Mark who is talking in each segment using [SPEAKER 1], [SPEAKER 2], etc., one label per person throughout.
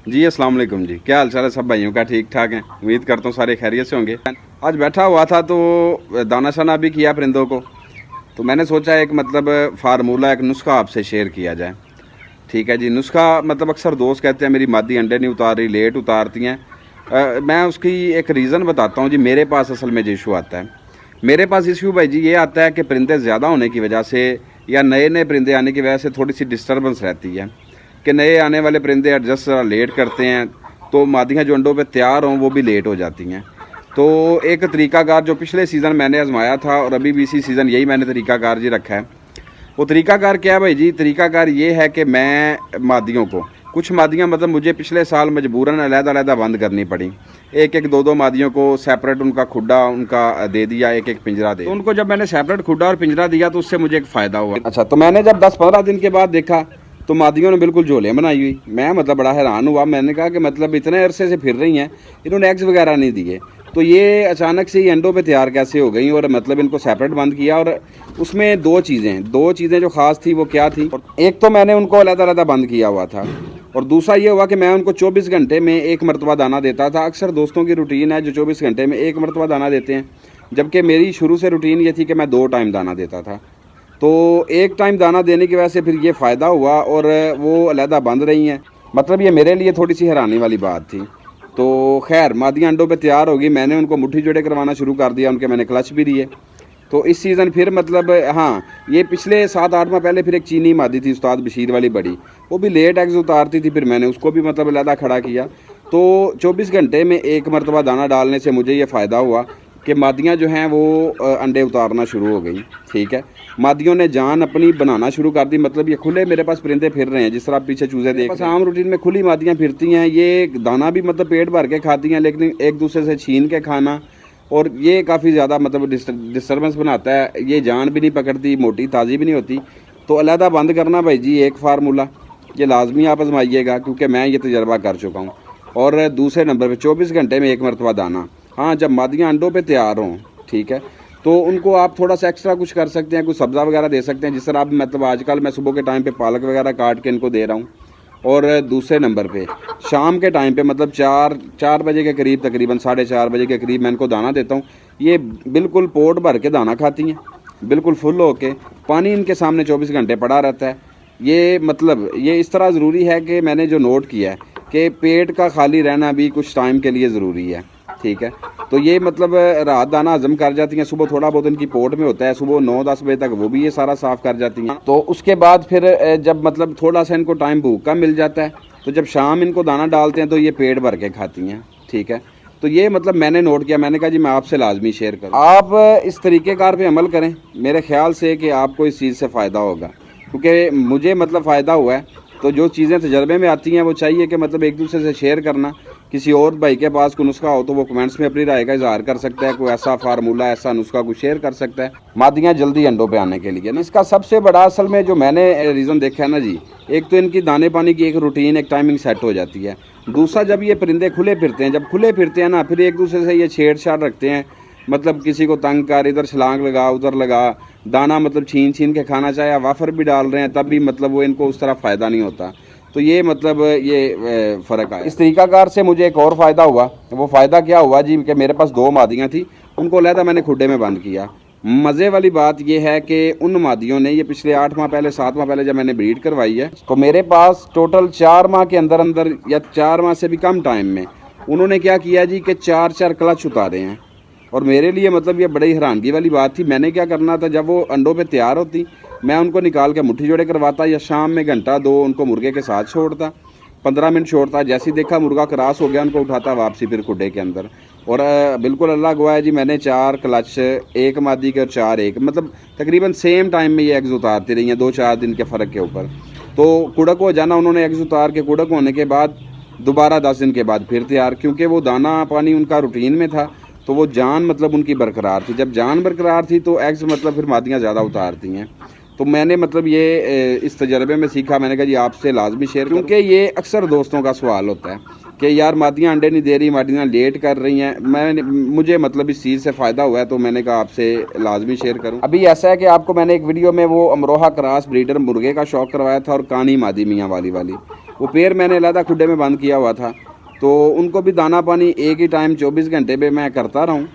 [SPEAKER 1] जी अस्सलाम वालेकुम जी, क्या हाल चाल है सब भाइयों का? ठीक ठाक हैं, उम्मीद करता हूँ सारे खैरियत से होंगे। आज बैठा हुआ था तो दाना शाना भी किया परिंदों को, तो मैंने सोचा एक मतलब फार्मूला, एक नुस्खा आपसे शेयर किया जाए। ठीक है जी, नुस्खा मतलब अक्सर दोस्त कहते हैं मेरी मादी अंडे नहीं उतार रही, लेट उतारती हैं। मैं उसकी एक रीज़न बताता हूँ जी। मेरे पास असल में जो इशू आता है, मेरे पास इशू भाई जी ये आता है कि परिंदे ज़्यादा होने की वजह से या नए नए परिंदे आने की वजह से थोड़ी सी डिस्टर्बेंस रहती है कि नए आने वाले परिंदे एडजस्ट ज़रा लेट करते हैं, तो मादियाँ जो अंडों पे तैयार हों वो भी लेट हो जाती हैं। तो एक तरीकाकार जो पिछले सीज़न मैंने आजमाया था और अभी भी इसी सीज़न यही मैंने तरीकाकार जी रखा है। वो तरीकाकार क्या है भाई जी? तरीकाकार ये है कि मैं मादियों को, कुछ मादियाँ मतलब मुझे पिछले साल मजबूरन अलग-अलग बंद करनी पड़ी। एक एक दो दो मादियों को सेपरेट उनका खुड्डा उनका दे दिया, एक एक पिंजरा दे। तो उनको जब मैंने सेपरेट खुड्डा और पिंजरा दिया तो उससे मुझे एक फ़ायदा हुआ। अच्छा, तो मैंने जब 10-15 दिन के बाद देखा तो मादियों ने बिल्कुल झोलियाँ बनाई हुई। मैं मतलब बड़ा हैरान हुआ। मैंने कहा कि मतलब इतने अरसे से फिर रही हैं, इन्होंने एग्स वगैरह नहीं दिए, तो ये अचानक से ही अंडों पे तैयार कैसे हो गई? और मतलब इनको सेपरेट बंद किया। और उसमें दो चीज़ें जो ख़ास थी वो क्या थी? एक तो मैंने उनको अलग-अलग बंद किया हुआ था, और दूसरा ये हुआ कि मैं उनको 24 घंटे में एक मरतबा दाना देता था। अक्सर दोस्तों की रूटीन है जो 24 घंटे में एक मरतबा दाना देते हैं, जबकि मेरी शुरू से रूटीन ये थी कि मैं 2 टाइम दाना देता था। तो एक टाइम दाना देने की वजह से फिर ये फ़ायदा हुआ और वो अलहदा बंद रही हैं। मतलब ये मेरे लिए थोड़ी सी हैरानी वाली बात थी। तो खैर मादियाँ अंडों पे तैयार होगी, मैंने उनको मुट्ठी जोड़े करवाना शुरू कर दिया, उनके मैंने क्लच भी दिए। तो इस सीज़न फिर मतलब हाँ, ये पिछले 7-8 माह पहले फिर एक चीनी मादी थी उस्ताद बशीर वाली बड़ी, वो भी लेट एग्स उतारती थी, फिर मैंने उसको भी मतलब अलहदा खड़ा किया। तो 24 घंटे में एक मरतबा दाना डालने से मुझे ये फ़ायदा हुआ कि मादियाँ जो हैं वो अंडे उतारना शुरू हो गई। ठीक है, मादियों ने जान अपनी बनाना शुरू कर दी। मतलब ये खुले मेरे पास परिंदे फिर रहे हैं, जिस तरह आप पीछे चूज़े देख रहे हैं। आम रूटीन में खुली मादियाँ फिरती हैं, ये दाना भी मतलब पेट भर के खाती हैं, लेकिन एक दूसरे से छीन के खाना, और ये काफ़ी ज़्यादा मतलब डिस्टर्बेंस बनाता है। ये जान भी नहीं पकड़ती, मोटी ताज़ी भी नहीं होती। तो अलहदा बंद करना भाई जी एक फार्मूला, ये लाजमी आप आजमाइएगा, क्योंकि मैं ये तजर्बा कर चुका हूँ। और दूसरे नंबर पे 24 घंटे में एक मरतबा दाना। हाँ, जब मादियाँ अंडों पे तैयार हों, ठीक है, तो उनको आप थोड़ा सा एक्स्ट्रा कुछ कर सकते हैं, कुछ सब्ज़ा वगैरह दे सकते हैं, जिस तरह आप मतलब आजकल मैं सुबह के टाइम पे पालक वगैरह काट के इनको दे रहा हूँ। और दूसरे नंबर पे शाम के टाइम पे मतलब 4 बजे के करीब, तकरीबन 4:30 बजे के करीब मैं इनको दाना देता हूँ। ये बिल्कुल पोट भर के दाना खाती हैं, बिल्कुल फुल होके। पानी इनके सामने 24 घंटे पड़ा रहता है। ये मतलब ये इस तरह ज़रूरी है कि मैंने जो नोट किया है कि पेट का खाली रहना भी कुछ टाइम के लिए ज़रूरी है। ठीक है, तो ये मतलब रात दाना हजम कर जाती हैं, सुबह थोड़ा बहुत इनकी पोट में होता है, सुबह 9-10 बजे तक वो भी ये सारा साफ़ कर जाती हैं। तो उसके बाद फिर जब मतलब थोड़ा सा इनको टाइम भूख का मिल जाता है, तो जब शाम इनको दाना डालते हैं तो ये पेट भर के खाती हैं। ठीक है, तो ये मतलब मैंने नोट किया, मैंने कहा जी मैं आपसे लाजमी शेयर करूँ। आप इस तरीक़ेकार पे अमल करें, मेरे ख्याल से कि आपको इस चीज़ से फ़ायदा होगा, क्योंकि मुझे मतलब फ़ायदा हुआ है। तो जो चीज़ें तजर्बे में आती हैं वो चाहिए कि मतलब एक दूसरे से शेयर करना। किसी और भाई के पास कोई नुस्खा हो तो वो कमेंट्स में अपनी राय का इजहार कर सकता है, कोई ऐसा फार्मूला, ऐसा नुस्खा कुछ शेयर कर सकता है मादियाँ जल्दी अंडों पे आने के लिए ना। इसका सबसे बड़ा असल में जो मैंने रीज़न देखा है ना जी, एक तो इनकी दाने पानी की एक रूटीन, एक टाइमिंग सेट हो जाती है। दूसरा, जब ये परिंदे खुले फिरते हैं, जब खुले फिरते हैं ना, फिर एक दूसरे से ये छेड़छाड़ रखते हैं। मतलब किसी को तंग कर, इधर छलांग लगा, उधर लगा, दाना मतलब छीन छीन के खाना, चाहे वाफर भी डाल रहे हैं तब भी मतलब वो इनको उस तरह फ़ायदा नहीं होता। तो ये मतलब ये फ़र्क आया। इस तरीकाकार से मुझे एक और फ़ायदा हुआ। वो फ़ायदा क्या हुआ जी कि मेरे पास 2 मादियाँ थी, उनको अलहदा मैंने खुड्डे में बंद किया। मज़े वाली बात यह है कि उन मादियों ने, ये पिछले 8 माह पहले 7 माह पहले जब मैंने ब्रीड करवाई है, तो मेरे पास टोटल 4 माह के अंदर अंदर या 4 माह से भी कम टाइम में उन्होंने क्या किया जी कि 4-4 क्लच उतारे हैं। और मेरे लिए मतलब ये बड़ी हैरानगी वाली बात थी। मैंने क्या करना था, जब वो अंडों पे तैयार होती मैं उनको निकाल के मुट्ठी जोड़े करवाता, या शाम में घंटा 2 उनको मुर्गे के साथ छोड़ता, 15 मिनट छोड़ता। जैसे ही देखा मुर्गा क्रॉस हो गया, उनको उठाता वापसी फिर खुड्डे के अंदर। और बिल्कुल अल्लाह गवाह है जी, मैंने 4 क्लच, एक मादी के और 4 एक, मतलब तकरीबन सेम टाइम में ये एग्स उतारती रही हैं, 2-4 दिन के फ़र्क के ऊपर। तो कुड़क हो जाना, उन्होंने एग्स उतार के कुड़क होने के बाद दोबारा 10 दिन के बाद फिर तैयार, क्योंकि वो दाना पानी उनका रूटीन में था, तो वो जान मतलब उनकी बरकरार थी। जब जान बरकरार थी तो एग्स मतलब फिर मादियाँ ज़्यादा उतारती हैं। तो मैंने मतलब ये इस तजर्बे में सीखा। मैंने कहा जी आपसे लाजमी शेयर, क्योंकि ये अक्सर दोस्तों का सवाल होता है कि यार मादियाँ अंडे नहीं दे रही, मादियाँ लेट कर रही हैं। मुझे मतलब इस चीज़ से फ़ायदा हुआ है, तो मैंने कहा आपसे लाजमी शेयर करूं। अभी ऐसा है कि आपको मैंने एक वीडियो में वो अमरोहा क्रॉस ब्रीडर मुर्गे का शौक करवाया था और कानी मादी मियाँ वाली वो पेयर मैंने अलहदा खुड्डे में बंद किया हुआ था, तो उनको भी दाना पानी एक ही टाइम 24 घंटे पे मैं करता रहा हूँ।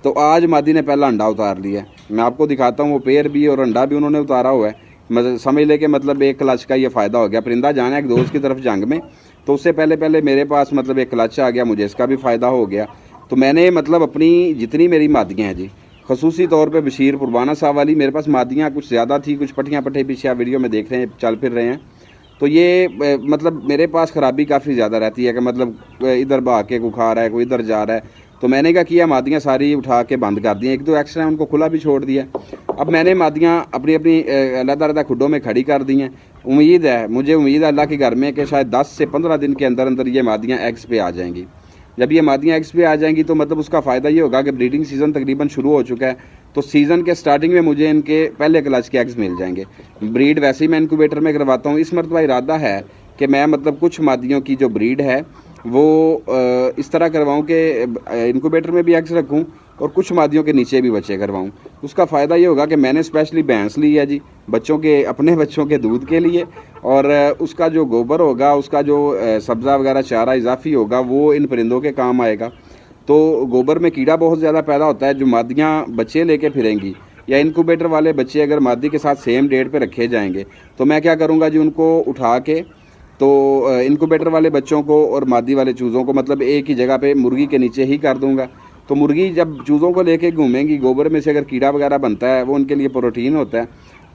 [SPEAKER 1] तो आज मादी ने पहला अंडा उतार लिया है, मैं आपको दिखाता हूँ। वो पेयर भी और अंडा भी उन्होंने उतारा हुआ है। मतलब समझ ले कि मतलब एक क्लच का ये फ़ायदा हो गया। परिंदा जाना एक दोस्त की तरफ जंग में, तो उससे पहले मेरे पास मतलब एक क्लच आ गया, मुझे इसका भी फ़ायदा हो गया। तो मैंने मतलब अपनी जितनी मेरी मादियाँ हैं जी, खसूसी तौर पे बशीर पुरबाना साहब वाली मेरे पास मादियाँ कुछ ज़्यादा थी, कुछ पट्टियाँ पट्टे पीछे आप वीडियो में देख रहे हैं, चल फिर रहे हैं। तो ये मतलब मेरे पास ख़राबी काफ़ी ज़्यादा रहती है कि मतलब इधर भाग के कोई खा रहा है, कोई इधर जा रहा है। तो मैंने क्या किया, मादियाँ सारी उठा के बंद कर दी हैं। एक दो एक्स्ट्रा उनको खुला भी छोड़ दिया। अब मैंने मादियाँ अपनी अपनी अलग-अलग खुड्डों में खड़ी कर दी हैं। मुझे उम्मीद है अल्लाह के घर में कि शायद 10 से 15 दिन के अंदर अंदर ये मादियाँ एग्स पे आ जाएंगी। जब ये मादियाँ एग्स पे आ जाएंगी तो मतलब उसका फ़ायदा ये होगा कि ब्रीडिंग सीज़न तकरीबन शुरू हो चुका है, तो सीज़न के स्टार्टिंग में मुझे इनके पहले क्लच के एग्स मिल जाएंगे। ब्रीड वैसे ही मैं इनक्यूबेटर में करवाता हूँ। इस मरतबा इरादा है कि मैं मतलब कुछ मादियों की जो ब्रीड है वो इस तरह करवाऊँ कि इनक्यूबेटर में भी एग्स रखूँ और कुछ मादियों के नीचे भी बच्चे करवाऊँ। उसका फ़ायदा ये होगा कि मैंने स्पेशली भैंस ली है जी, अपने बच्चों के दूध के लिए, और उसका जो गोबर होगा, उसका जो सब्ज़ा वगैरह चारा इजाफी होगा, वो इन परिंदों के काम आएगा। तो गोबर में कीड़ा बहुत ज़्यादा पैदा होता है। जो मादियाँ बच्चे लेके फिरेंगी या इनक्यूबेटर वाले बच्चे अगर मादी के साथ सेम डेट पे रखे जाएंगे, तो मैं क्या करूँगा जी, उनको उठा के तो इनक्यूबेटर वाले बच्चों को और मादी वाले चूज़ों को मतलब एक ही जगह पे मुर्गी के नीचे ही कर दूँगा। तो मुर्गी जब चूज़ों को लेके घूमेंगी, गोबर में से अगर कीड़ा वगैरह बनता है, वो उनके लिए प्रोटीन होता है,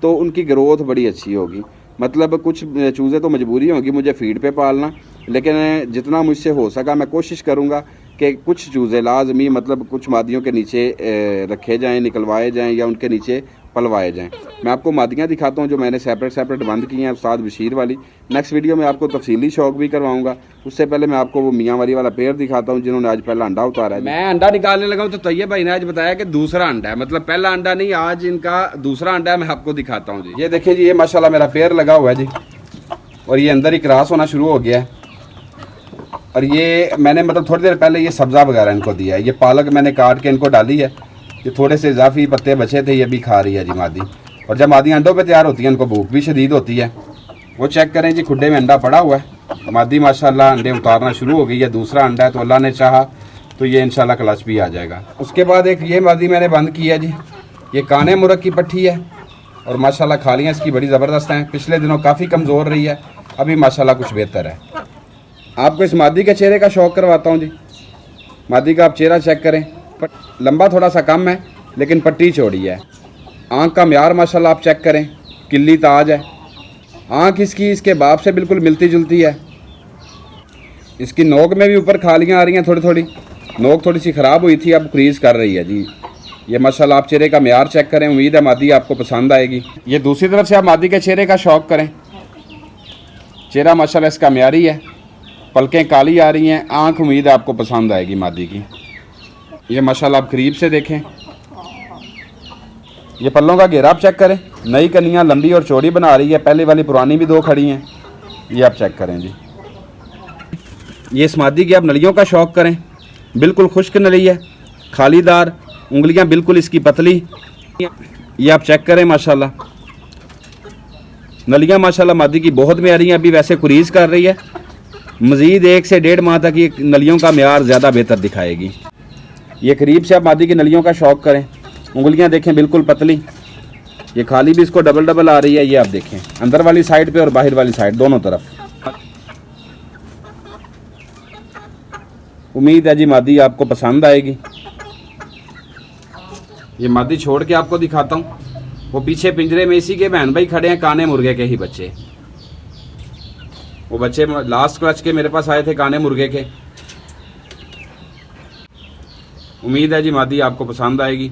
[SPEAKER 1] तो उनकी ग्रोथ बड़ी अच्छी होगी। मतलब कुछ चूज़े तो मजबूरी होगी मुझे फीड पे पालना, लेकिन जितना मुझसे हो सका मैं कोशिश करूँगा कि कुछ चूज़े लाजमी मतलब कुछ मादियों के नीचे रखे जाएँ, निकलवाए जाएँ या उनके नीचे पलवाए जाएँ। मैं आपको मादियाँ दिखाता हूँ जो मैंने सेपरेट बंद की हैं उस्ताद बशीर वाली। नेक्स्ट वीडियो में आपको तफसीली शौक भी करवाऊँगा। उससे पहले मैं आपको वो मियाँ वाली वाला पेयर दिखाता हूँ जिन्होंने आज पहला अंडा उतारा है। मैं अंडा निकालने लगा हूँ तो तैयब भाई ने आज बताया कि दूसरा अंडा है, मतलब पहला अंडा नहीं, आज इनका दूसरा अंडा है। मैं आपको दिखाता हूँ जी। ये देखिए जी, ये माशाल्लाह मेरा पेयर लगा हुआ है जी, और ये अंदर ही क्रॉस होना शुरू हो गया है। और ये मैंने मतलब थोड़ी देर पहले ये सब्ज़ा वगैरह इनको दिया है। ये पालक मैंने काट के इनको डाली है। ये थोड़े से इजाफी पत्ते बचे थे, ये भी खा रही है जी मादी। और जब मादी अंडों पे तैयार होती है, इनको भूख भी शदीद होती है। वो चेक करें जी, खुड्डे में अंडा पड़ा हुआ है। मादी माशाल्लाह अंडे उतारना शुरू हो गई है। दूसरा अंडा है, तो अल्लाह ने चाहा तो ये इंशाल्लाह क्लच भी आ जाएगा। उसके बाद एक ये मादी मैंने बंद की है जी, ये काने मुर्ग की पट्टी है, और माशाल्लाह खालियाँ इसकी बड़ी ज़बरदस्त हैं। पिछले दिनों काफ़ी कमज़ोर रही है, अभी माशाल्लाह कुछ बेहतर है। आपको इस मादी के चेहरे का शौक करवाता हूँ जी। मादी का आप चेहरा चेक करें, लंबा थोड़ा सा कम है लेकिन पट्टी चौड़ी है। आँख का म्यार माशाल्लाह आप चेक करें, किल्ली ताज है। आँख इसकी इसके बाप से बिल्कुल मिलती जुलती है। इसकी नोक में भी ऊपर खालियाँ आ रही हैं, थोड़ी थोड़ी नोक थोड़ी सी ख़राब हुई थी, अब क्रीज कर रही है जी। ये माशाल्लाह आप चेहरे का म्यार चेक करें, उम्मीद है मादी आपको पसंद आएगी। ये दूसरी तरफ से आप मादी के चेहरे का शौक करें। चेहरा माशाल्लाह इसका म्यारी है, पलकें काली आ रही हैं, आँख उम्मीद है आपको पसंद आएगी मादी की। ये माशाल्लाह आप करीब से देखें, ये पल्लों का घेरा आप चेक करें। नई कनियाँ लंबी और चौड़ी बना रही है, पहले वाली पुरानी भी दो खड़ी हैं, ये आप चेक करें जी। ये इस मादी की आप नलियों का शौक करें, बिल्कुल खुश्क नली है, खालीदार, उंगलियां बिल्कुल इसकी पतली। ये आप चेक करें माशाल्लाह, नलियां माशाल्लाह मादी की बहुत प्यारी हैं। अभी वैसे कुरीज कर रही है, मज़ीद 1 से 1.5 माह तक ये नलियों का म्यार ज़्यादा बेहतर दिखाएगी। ये करीब से आप मादी की नलियों का शौक करें, उंगलियां देखें बिल्कुल पतली। ये खाली भी इसको डबल आ रही है, ये आप देखें अंदर वाली साइड पे और बाहर वाली साइड दोनों तरफ। उम्मीद है जी मादी आपको पसंद आएगी। ये मादी छोड़ के आपको दिखाता हूँ, वो पीछे पिंजरे में इसी के बहन भाई खड़े हैं, काने मुर्गे के ही बच्चे। वो बच्चे लास्ट क्लच के मेरे पास आए थे, काने मुर्गे के। उम्मीद है जी मादी आपको पसंद आएगी।